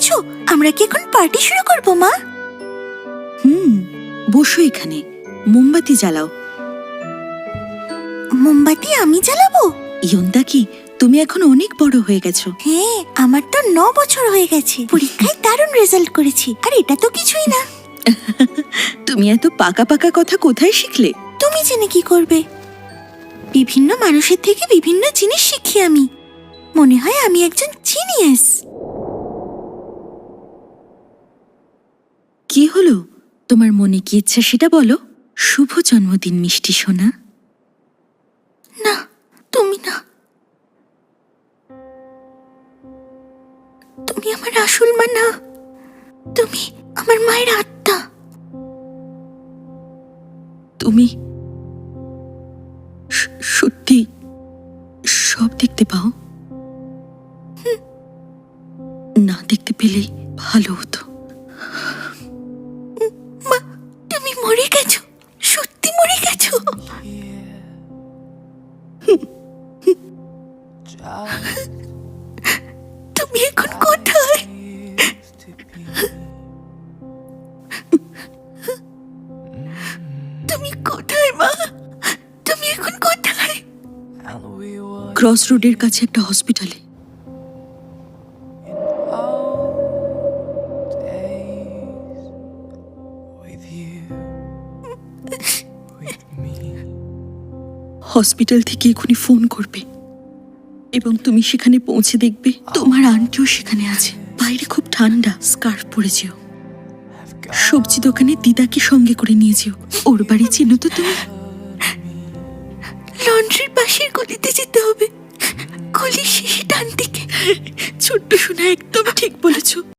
এসেছো? আমরা কি এখন পার্টি শুরু করবো মা? বসো এখানে, মোমবাতি জ্বালাও। মোমবাতি আমি জ্বালাবো? ইয়ন্দা কি, তুমি এখন অনেক বড় হয়ে গেছো। হ্যাঁ, আমার তো 9 বছর হয়ে গেছে। পরীক্ষায় দারুণ রেজাল্ট করেছি, আর এটা তো কিছুই না। তুমি এত পাকা পাকা কথা কোথায় শিখলে? তুমি জেনে কি করবে? বিভিন্ন মানুষের থেকে বিভিন্ন জিনিস শিখি আমি। মনে হয় আমি একজন জিনিয়াস। কি হলো? তোমার মনে কি ইচ্ছা সেটা বলো। শুভ জন্মদিন মিষ্টি সোনা। না, তুমি না। তুমি আমার আসল মা না। তুমি আমার মায়ের আত্মা। তুমি সত্যি সব দেখতে পাও? না দেখতে পেলেই ভালো হতো। মা, তুমি মরে গেছো, সত্যি মরে গেছো। তুমি এখন কোথায়? তুমি কোথায় মা? তুমি এখন কোথায়? ক্রস রোডের কাছে একটা হসপিটালে। হসপিটাল থেকে এখনই ফোন করবে এবং তুমি সেখানে পৌঁছে দেখবে তোমার আন্টিও সেখানে আছে। বাইরে খুব ঠান্ডা, স্কার্ফ পরে যেও। সবজি দোকানে দিদাকে সঙ্গে করে নিয়ে যেও। ওর বাড়ি চেনো তো তুমি? লন্ড্রির পাশের গলিতে যেতে হবে, গলির শেষে ডান দিকে। ছোট্ট সোনা, একদম ঠিক বলেছো।